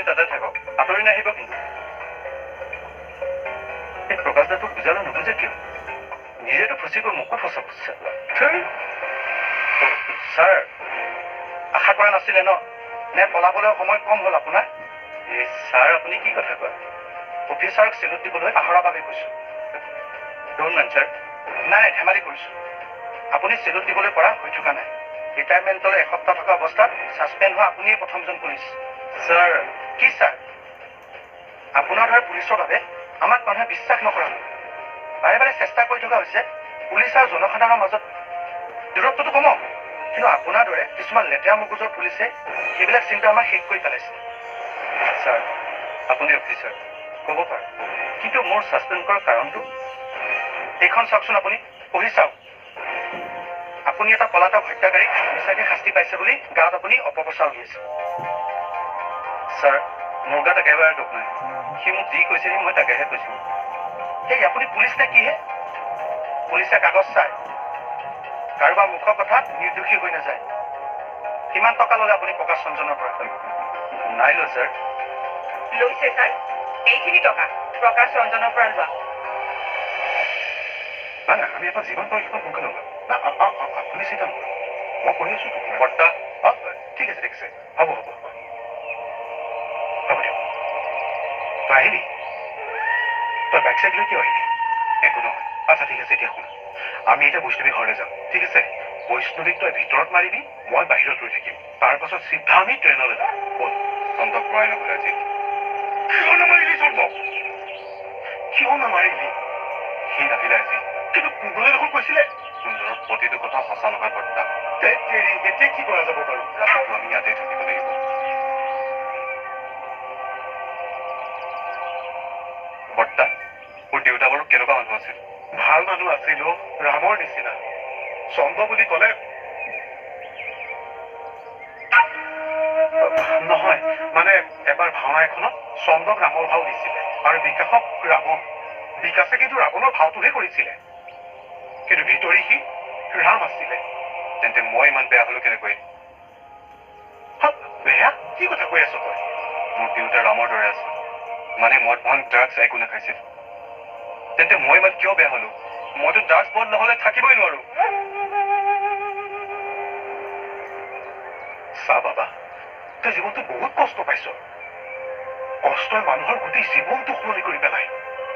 তাতে থাকক, আঁতৰি নাহিব কিন্তু। এই প্ৰকাশ দাটোক বুজালে নুবুজে কিয়? নিজেতো ফচি গৈ মোকো ফচাব। ছাৰ, আশা কৰা নাছিলে ন? নে পলাবলৈ সময় কম হ'ল আপোনাৰ? এই ছাৰ, আপুনি কি কথা কয়? অফিচাৰক চেলুট দিবলৈ পাহৰাৰ বাবে কৈছোঁ। Don't mind sir. নাই, ধেমালি কৰিছোঁ। আপুনি চেলুট দিবলৈ পৰা হৈ থকা নাই। ৰিটায়াৰমেণ্টলৈ এসপ্তাহ থকা অৱস্থাত ছাছপেণ্ড হোৱা আপুনিয়ে প্ৰথমজন পুলিচ। ছাৰ, কি ছাৰ? আপোনাৰ দৰে পুলিচৰ বাবে আমাক মানুহে বিশ্বাস নকৰা। বাৰে বাৰে চেষ্টা কৰি থকা হৈছে পুলিচ আৰু জনসাধাৰণৰ মাজত দূৰত্বটো কমক। কিন্তু আপোনাৰ দৰে কিছুমান লেতেৰা মগজুৰ পুলিচে সেইবিলাক চিন্তা আমাক শেষ কৰি পেলাইছে। ছাৰ, আপুনি অফিচাৰ, ক'ব পাৰে, কিন্তু মোৰ ছাছপেণ্ড কৰাৰ কাৰণটো? এইখন চাওকচোন, আপুনি পঢ়ি চাওক। আপুনি এটা পলাতক হত্যাকাৰীক মিছাকে শাস্তি পাইছে বুলি গাঁৱত আপুনি অপপ্ৰচাৰ উলিয়াইছে। ছাৰ, মোৰ গাত একেবাৰে দুখ নাই। সি মোক যি কৈছে মই তাকেহে কৈছোঁ। সেই আপুনি পুলিচ নে কিহে? পুলিচে কাগজ চায়, কাৰোবাৰ মুখৰ কথাত নিৰ্দোষী হৈ নাযায়। কিমান টকা ল'লে আপুনি প্ৰকাশ ৰঞ্জনৰ পৰা? নাই লোৱা ছাৰ। লৈছে ছাৰ, এইখিনি টকা প্ৰকাশ ৰঞ্জনৰ পৰা লোৱা। নাই নাই, আমি এটা জীৱন পৰীক্ষা সোনকালে ল'ম। আপুনি চিন্তা নকৰক, মই কৰি আছোঁ। বৰ্তা, ঠিক আছে ঠিক আছে, হ'ব হ'ব হ'ব হ'ব দিয়ক। তই আহিবি? তই বাইক চাইক লৈ কিয় আহিবি? একো নহয়। আচ্ছা ঠিক আছে, এতিয়া শুন, আমি এতিয়া বৈষ্ণৱী ঘৰলৈ যাম, ঠিক আছে? বৈষ্ণৱীক তই ভিতৰত মাৰিবি, মই বাহিৰত ৰৈ থাকিম। তাৰ পাছত চিধা আমি ট্ৰেইনলৈ যাম। ব'ল। চন্দক পৰাই নহ'লে আজি। কিয় নামাৰিলি চন্দক? কিয় নামাৰিলি? সি নাহিলে আজি। কিন্তু কুন্দলে দেখোন কৈছিলে। কুন্দলৰ প্ৰতিটো কথা সঁচা নহয় বৰ্তা। এতিয়া কি কৰা যাব বাৰু? ৰাতিটো আমি ইয়াতে থাকিব লাগিব। বৰ্তা, মোৰ দেউতা বাৰু কেনেকুৱা মানুহ আছিল? ভাল মানুহ আছিল, ৰামৰ নিচিনা। চন্দ্ৰ বুলি ক'লে নহয়, মানে এবাৰ ভাওনা এখনত চন্দ্ৰক ৰামৰ ভাও দিছিলে আৰু বিকাশক ৰাৱণ। বিকাশে কিন্তু ৰাৱণৰ ভাওটোহে কৰিছিলে, কিন্তু ভিতৰি সি ৰাম আছিলে। তেন্তে মই ইমান বেয়া হলো কেনেকৈ? বেয়া? কি কথা কৈ আছ তই? মোৰ দেউতা ৰামৰ দৰে আছিল, মানে মদ ভাং ড্ৰাগছ একো নাখাইছিল। তেন্তে মই ইমান কিয় বেয়া হলো? মইতো ড্ৰাগছ বন্ধ নহ'লে থাকিবই নোৱাৰো। চা বাবা, তই জীৱনটো বহুত কষ্ট পাইছ। কষ্টই মানুহৰ গোটেই জীৱনটো সলনি কৰি পেলায়।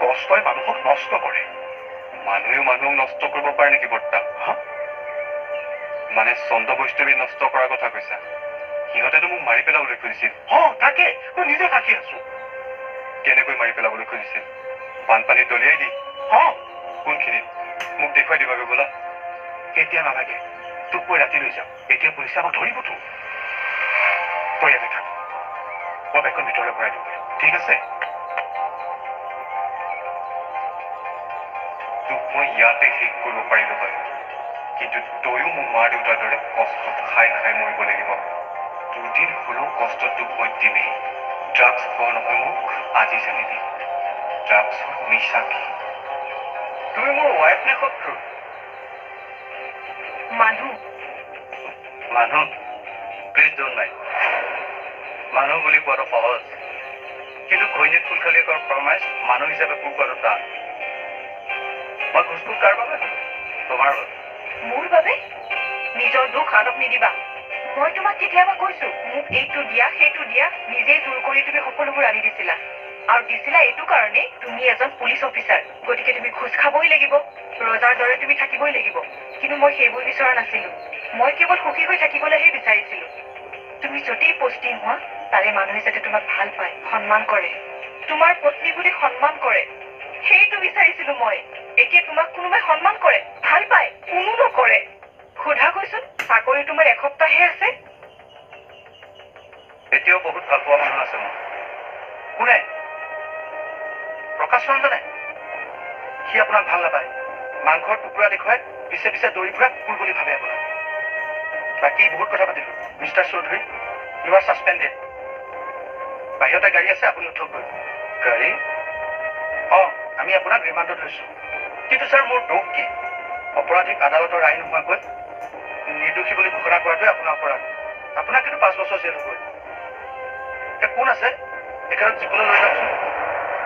কষ্টই মানুহক নষ্ট কৰে। মানুহেও মানুহক নষ্ট কৰিব পাৰে নেকি বৰ্তা? মানে চন্দ্ৰ বৈষ্ণৱী নষ্ট কৰাৰ কথা কৈছা? সিহঁতেতো মোক মাৰি পেলাবলৈ খুজিছিল। তাকে মই নিজে থাকি আছো। কেনেকৈ মাৰি পেলাবলৈ খুজিছিল? বানপানীত দলিয়াই দি? কোনখিনিত? মোক দেখুৱাই দিবাগৈ বোলা। এতিয়া নালাগে, তোক মই ৰাতি লৈ যাম। এতিয়া পুলিচে আমাক ধৰিবতো। তই ইয়াতে থাক, মই বাইকখন ভিতৰলৈ ভৰাই দিওঁগৈ, ঠিক আছে? তোক মই ইয়াতে শেষ কৰিব পাৰিলো হয়, কিন্তু তয়ো মোৰ মা দেউতাৰ দৰে কষ্ট খাই খাই মৰিব লাগিব। দুদিন হ'লেও কষ্ট তোক মই দিমেই। ড্ৰাগছ খোৱা নহয় মোক আজি জানিবি। ড্ৰাগছৰ নিচা কি? তুমি মোৰ ৱাইফ নে শত্ৰু? মানুহ। মানুহ? Please don't mind. মানুহ বুলি কোৱাটো সহজ, কিন্তু ঘৈণীয়েক ফুলখালীয়েকৰ ফৰমাইজ মানুহ হিচাপে পুৰ কৰাটো টান। মই ঘোষটো কাৰ বাবে হ'লো? তোমাৰ বাবে। মোৰ বাবে? নিজৰ দুখ আনক নিদিবা। মই তোমাক কেতিয়াবা কৈছো মোক এইটো দিয়া সেইটো দিয়া, নিজেই জোৰ কৰি তুমি সকলোবোৰ আনি দিছিলা। আৰু দিছিলা এইটো কাৰণেই তুমি এজন পুলিচ অফিচাৰ, গতিকে তুমি ঘোষ খাবই লাগিব, ৰজাৰ দৰে তুমি থাকিবই লাগিব। কিন্তু মই সেইবোৰ বিচৰা নাছিলো। মই কেৱল সুখী হৈ থাকিবলৈহে বিচাৰিছিলো। তুমি যতেই পষ্টিং হোৱা তাৰে মানুহে যাতে তোমাক ভাল পায়, সন্মান কৰে, তোমাৰ পত্নী বুলি সন্মান কৰে, সেইটো বিচাৰিছিলো মই। এতিয়া তোমাক কোনোবাই সন্মান কৰে, ভাল পায়, কোনো নকৰে। সোধা কৈছোন, চাকৰি তোমাৰ এসপ্তাহহে আছে। এতিয়াও বহুত ভাল পোৱা মানুহ আছে মোৰ। কোনে? প্ৰকাশ ৰঞ্জনে? সি আপোনাক ভাল নাপায়। মাংসৰ টুকুৰা দেখুৱাই পিছে পিছে দৌৰি ফুৰা কুকুৰ বুলি ভাবে আপোনাক। বাকী বহুত কথা পাতিলো। Mister Chowdhury, you are suspended. বাহিৰতে গাড়ী আছে, আপুনি উঠক গৈ। গাড়ী? আমি আপোনাক ৰিমাণ্ডত লৈছো। কিন্তু ছাৰ, মোৰ দোষ কি? অপৰাধীক আদালতৰ ৰায় নোহোৱাকৈ নিৰ্দোষী বুলি ঘোষণা কৰাটোৱে আপোনাৰ অপৰাধ। আপোনাক কিন্তু 5 বছৰ জেল হ'বই। কোন আছে তেখেতক জীপলৈ লৈ যাওকচোন।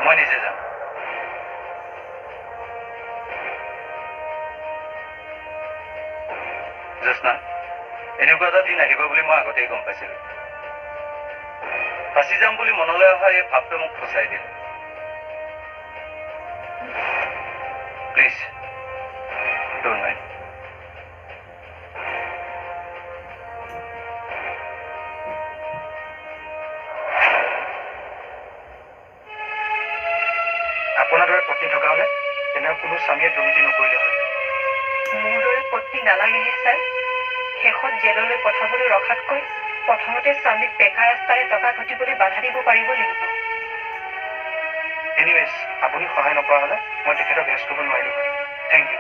মই নিজে যাম। জ্যোৎস্না, এনেকুৱা এটা দিন আহিব বুলি মই আগতেই গম পাইছিলোঁ। ফাঁচি যাম বুলি মনলৈ অহা এই ভাৱটোৱে মোক ফচাই দিলে। Please don't mind. আপোনাৰ দৰে পত্নী থকা হ'লে তেনে কোনো স্বামীয়ে দুৰ্নীতি নকৰিলে হয়। মোৰ দৰে পত্নী নালাগেহে ছাৰ। শেষত জেললৈ পঠাবলৈ ৰখাতকৈ প্ৰথমতে স্বামীক বেকা ৰাস্তাৰে টকা ঘটিবলৈ বাধা দিব পাৰিব লাগিব। এনিৱেজ, আপুনি সহায় নকৰা হ'লে মই তেখেতক এৰেষ্ট কৰিব নোৱাৰিলোঁ হয়। Thank you.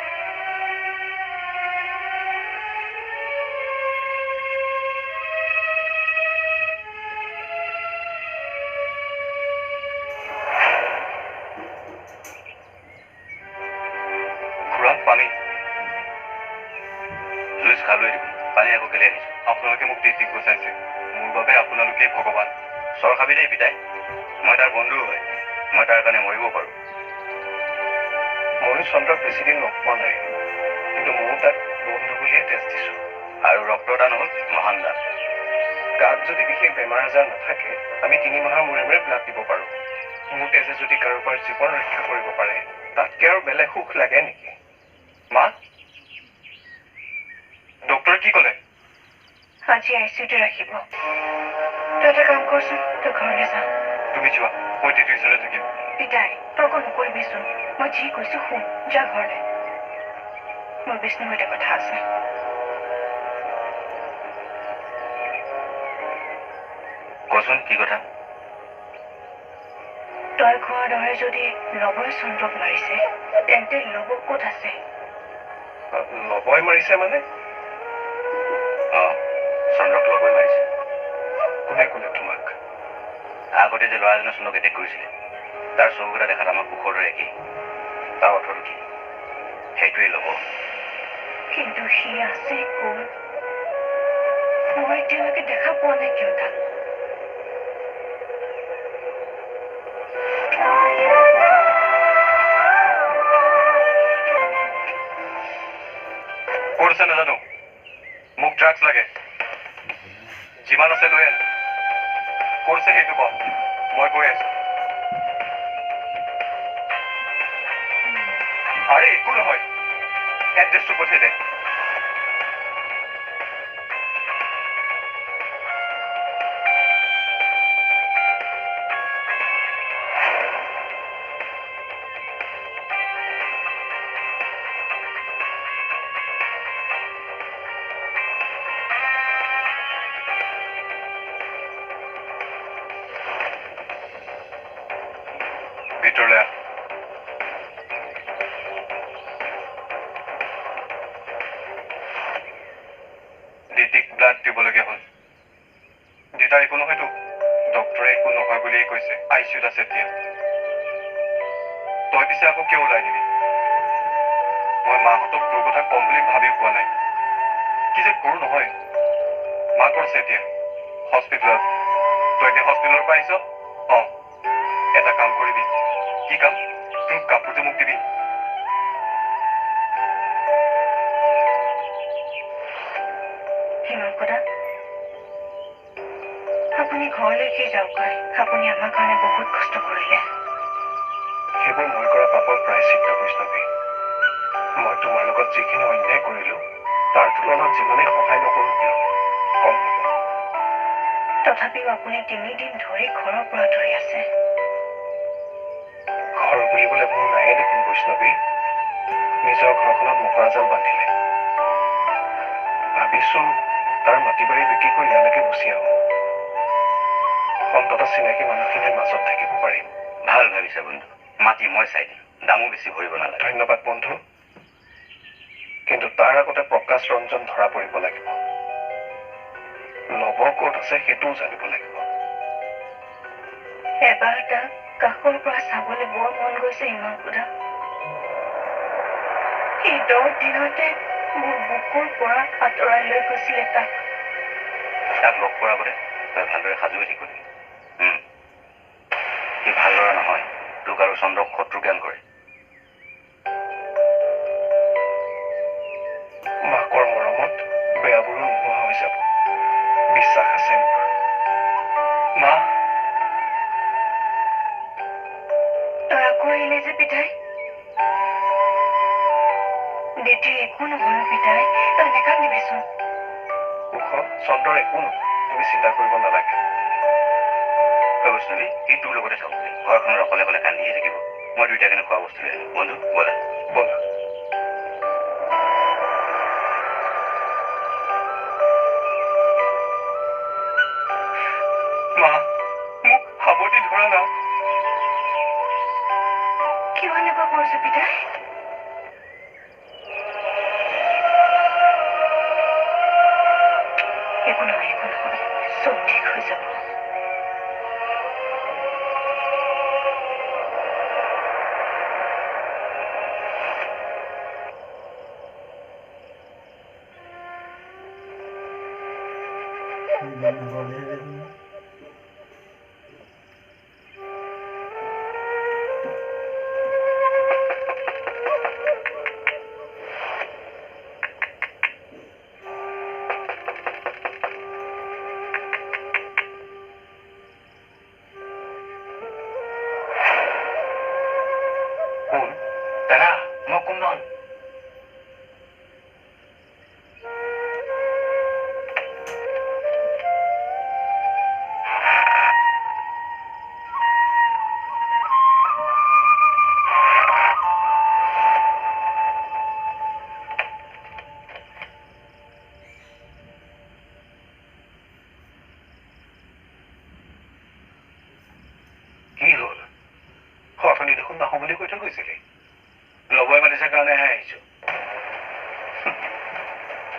খুৰাক পানী জুইচ খালৈ দিব। পানী আকৌ কেলে আনিছো? আপোনালোকে মোক টেষ্টিক বচাইছে। মোৰ বাবে আপোনালোকেই ভগৱান। চৰ খাবি দেই পিতাই। মই তাৰ বন্ধু হয়। মই তাৰ কাৰণে মৰিব পাৰোঁ। ময়ো চন্দ্ৰক বেছিদিন লগ পোৱা নাই, কিন্তু ময়ো তাক বন্ধু বুলিয়ে টেষ্ট দিছোঁ। আৰু ৰক্তদান হ'ল মহান দান। গাত যদি বিশেষ বেমাৰ আজাৰ নাথাকে আমি 3 মাহৰ মূৰে মূৰে ব্লাড দিব পাৰোঁ। মোৰ তেজে যদি কাৰোবাৰ জীৱন ৰক্ষা কৰিব পাৰে তাতকৈ আৰু বেলেগ সুখ লাগে নেকি? মা, ডক্টৰে কি ক'লে? আজি আইচিউতে ৰাখিব। তই এটা কাম কৰচোন, তই ঘৰলৈ যা। তুমি যোৱা, মই টিউচনে থাকিম। পিতাই, তই অকণ নকৰিবিচোন। মই যি কৈছোঁ শুন, যা ঘৰলৈ। মোৰ বিষ্ণুৰ সৈতে কথা আছে। কচোন কি কথা? তই কোৱাৰ দৰে যদি লবই চন্দ্ৰক মাৰিছে তেন্তে লব ক'ত আছে? লবই মাৰিছে মানে? চন্দ্ৰক লবই মাৰিছে। কোনে ক'লে তোমাক? আগতে যে ল'ৰাজনে চন্দ্ৰক এটেক কৰিছিলে তাৰ চকুকেইটা দেখাত আমাক কুকুৰৰ দৰে একেই। তাৰ অৰ্থটো কি? সেইটোৱেই ল'ব। কিন্তু সি আছে ক'ত? মই এতিয়ালৈকে দেখা পোৱা নাই কিয় তাক? ক'ত আছে নাজানো, মোক ড্ৰাগছ লাগে। যিমান আছে লৈ আন। ক'ত আছে সেইটো কওঁ, মই গৈ আছো। আৰে একো নহয়, এড্ৰেছটো পঠিয়াই দে। ভিতৰলৈ আহ। দিদিক ব্লাড দিবলগীয়া হ'ল। দেউতাৰ একো নহয়তো? ডক্টৰে একো নহয় বুলিয়েই কৈছে। আইচিউত আছে এতিয়া। তই পিছে আকৌ কিয় ওলাই আহিবি? মই মাহঁতক তোৰ কথা কম বুলি ভাবিও পোৱা নাই। কি যে কৰো নহয়। মা ক'ত আছে এতিয়া? হস্পিটেলত। তই এতিয়া হস্পিটেলৰ পৰা আহিছ? এটা কাম কৰিবি। কি কাম? তোৰ কাপোৰটো মোক দিবি। হিমাংশুদা, আপুনি ঘৰলৈকে যাওক। আপুনি আমাৰ কাৰণে বহুত কষ্ট কৰিলে। সেইবোৰ মই কৰা পাপৰ প্ৰায়শ্চিত্ত বৈষ্ণৱী। মই তোমাৰ লগত যিখিনি অন্যায় কৰিলো তাৰ তুলনাত যিমানেই সহায় নকৰো কিয় কম হ'ব। তথাপিও আপুনি 3 দিন ধৰি ঘৰৰ পৰা আঁতৰি আছে। ঘৰ বুলিবলৈ মোৰ নায়ে দেখোন বৈষ্ণৱী। নিজৰ ঘৰখনত মকৰা জাল বান্ধিলে। ভাবিছো তাৰ মাটি বাৰী বিক্ৰী কৰি ইয়ালৈকে গুচি আহো। অন্ততঃ চিনাকি মানুহখিনিৰ মাজত থাকিব পাৰিম। ভাল ভাবিছা বন্ধু। মাটি মই চাই দিম। দামো বেছি ভৰিব নালাগে। ধন্যবাদ বন্ধু। কিন্তু তাৰ আগতে প্ৰকাশ ৰঞ্জন ধৰা পৰিব লাগিব। লব ক'ত আছে সেইটোও জানিব লাগিব। এবাৰ তাক কাষৰ পৰা চাবলৈ বৰ মন গৈছে হিমাংশুদা। এই 10 দিনতে মোৰ বুকুৰ পৰা আঁতৰাই লৈ গৈছিলে তাক লগ কৰাৰ আগতে তই ভালদৰে সাজু হৈ থাকিবি। মোক আৰু চন্দ্ৰক শত্ৰু জ্ঞান কৰে। মাকৰ মৰমত বেয়াবোৰো নোহোৱা হৈ যাব, বিশ্বাস আছে মোৰ। মা, তই আকৌ আহিলে যে পিতাই। দেউতাই একো নহয় পিতাই, তই নেকান্দিবিচোন। কুশ, চন্দ্ৰৰ একো নহয়, তুমি চিন্তা কৰিব নালাগে। বৈষ্ণৱী, সি তোৰ লগতে থাকক, ঘৰখনৰ অকলে অকলে কান্দিয়ে থাকিব। মই দুইটা কেনে খোৱা বস্তু লৈ আনিম। বন্ধু, ব'লা ব'লা। মা, মোক সাৱটি ধৰা না। কিয় এনেকুৱা কৰিছ পিতাই? একো নহয়, একো নহয়, চব ঠিক হৈ যাব। কোন? দাদা, মই কুন্দন। কি হ'ল? অথনি দেখোন নাহো বুলি কৈ থৈ গৈছিলি। লবই মাতিছে কাৰণেহে আহিছো।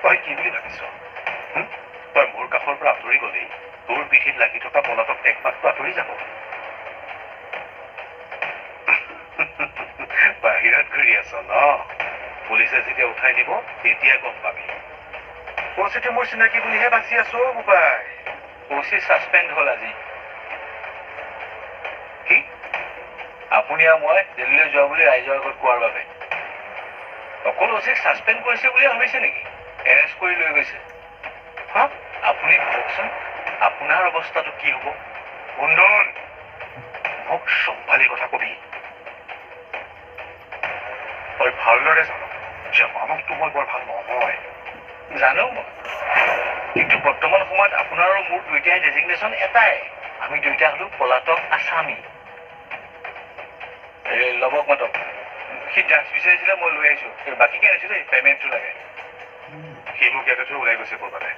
তই কি বুলি ভাবিছ? তই মোৰ কাষৰ পৰা আঁতৰি গলি, তোৰ পিঠিত লাগি থকা পলাতক টেকপাতটো আঁতৰি যাব। বাহিৰত ঘূৰি আছ ন? পুলিচে যেতিয়া উঠাই নিব তেতিয়া গম পাবি। ওচিটো মোৰ চিনাকি বুলিহে বাচি আছো বোপাই। ওচি ছাছপেণ্ড হ'ল আজি। কি? আপুনি আৰু মই দিল্লীলৈ যোৱা বুলি ৰাইজৰ আগত কোৱাৰ বাবে। অকল ওচিক ছাছপেণ্ড কৰিছে বুলি ভাবিছে নেকি? এৰেষ্ট কৰি লৈ গৈছে। হা? আপুনি ভাবকচোন আপোনাৰ অৱস্থাটো কি হ'ব? কুন্দন, মোক চম্ভালি কথা কবি। তই ভালদৰে জানো যে মানুহটো মই বৰ ভাল নহয়। জানো মই, কিন্তু বৰ্তমান সময়ত আপোনাৰ আৰু মোৰ দুইটাই ডেজিগনেশ্যন এটাই। আমি দুইটা হলো পলাতক আছামী। লবক মাতক। সি ড্ৰাগছ বিচাৰিছিলে, মই লৈ আহিছো। বাকীকে আনিছো দেই, পেমেণ্টটো লাগে। সি মোক ইয়াতে থৈ ওলাই গৈছে ক'ৰবালে।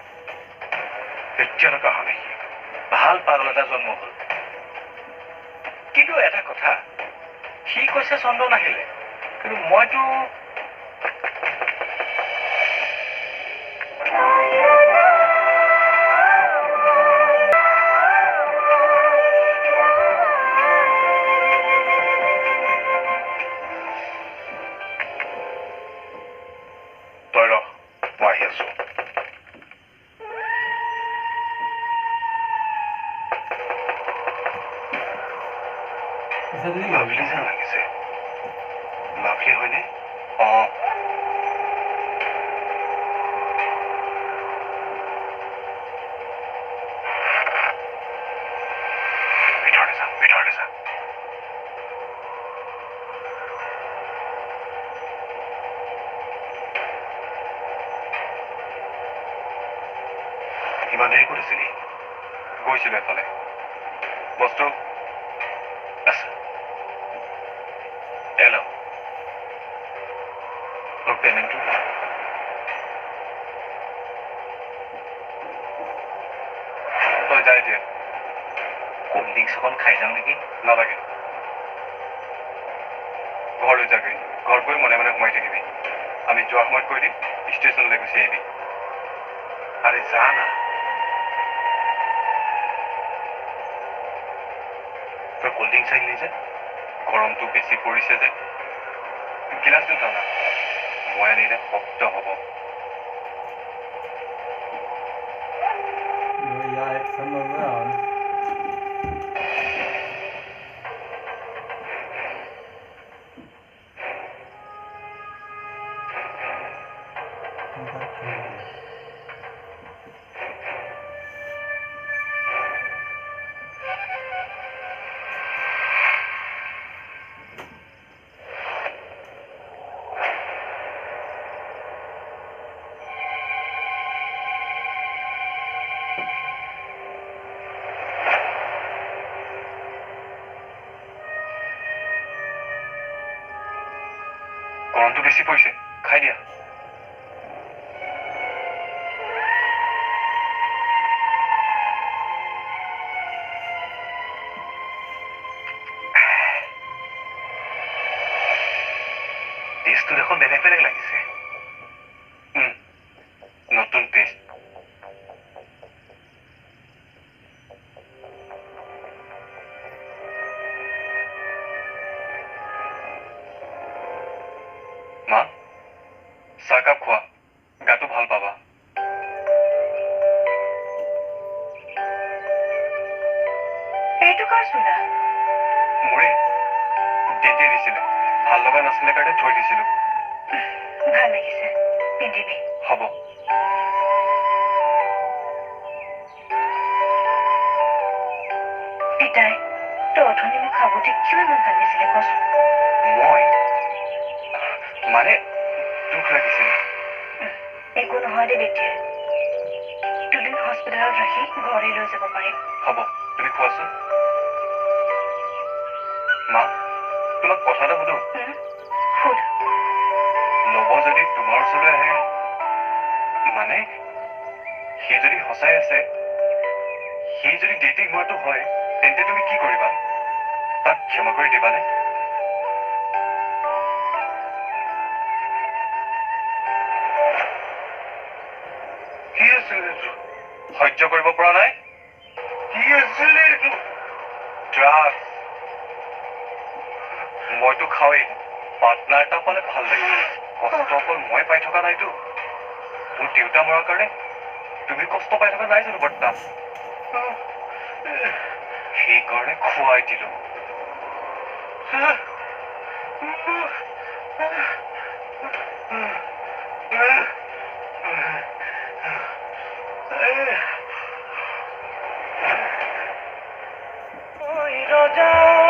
এতিয়ালৈকে অহা নাই। ভাল পাগল এটা জন্ম হ'ল। কিন্তু এটা কথা, সি কৈছে চন্দ্ৰ নাহিলে, কিন্তু মইতো তই ৰহ, মই আহি আছো। লাভলি যেন লাগিছে। লাভলি হয়নে? অঁ। ভিতৰলৈ যা, ভিতৰলৈ যা। ইমান দেৰি ক'ত আছিলি? গৈছিলো এফালে। বস্তু আছে। হেল্ল', তোৰ পেমেণ্টটো? তই যা এতিয়া। কোল্ড ড্ৰিংকছ অকণ খাই যাওঁ নেকি? নালাগে, ঘৰলৈ যাগৈ। ঘৰত গৈ মনে মনে সোমাই থাকিবি। আমি যোৱা সময়ত কৈ দিম ষ্টেচনলৈ গুচি আহিবি। আৰে যা না। তই কোল্ড ড্ৰিংকছ আহিলি যে? গৰমটো বেছি পৰিছে যে। গিলাচটো টানা, মই আনিলে শব্দ হ'ব। Jag är från Norrland. গৰমটো বেছি পৰিছে খাই দিয়া টেষ্টটো দেখোন বেলেগ বেলেগ লাগিছে নতুন টেষ্ট মা চাহকাপ খোৱা গাটো ভাল পাবা এইটো কাৰ চুলা মোৰে দেউতাই দিছিলে ভাল লগা নাছিলে কাৰণে থৈ দিছিলো ভাল লাগিছে পিন্ধিবি হ'ব পিতাই তই অথনি মোক সাৱটি কিয় ইমান কান্দিছিলে কচোন মই মানে দুখ লাগিছিলে একো নহয় দে বেটিয়ে দুদিন হস্পিটেলত ৰাখি ঘৰলৈ লৈ যাব পাৰিম হ'ব তুমি খোৱাচোন মা তোমাক কথা এটা সুধো সুধ লব যদি তোমাৰ ওচৰলৈ আহে মানে সি যদি সঁচাই আছে সি যদি ডেটিং হোৱাটো হয় তেন্তে তুমি কি কৰিবা তাক ক্ষমা কৰি দিবানে কি আছিল এইটো সহ্য কৰিব পৰা নাই কি আছিল এইটো ড্ৰাগছ মইতো খাওঁৱেই পাৰ্টনাৰ এটা পালে ভাল লাগে কষ্ট অকল মই পাই থকা নাইতো মোৰ দেউতা মৰাৰ কাৰণে তুমি কষ্ট পাই থকা নাই জানো বৰ্তা সেইকাৰণে খুৱাই দিলো ৰজা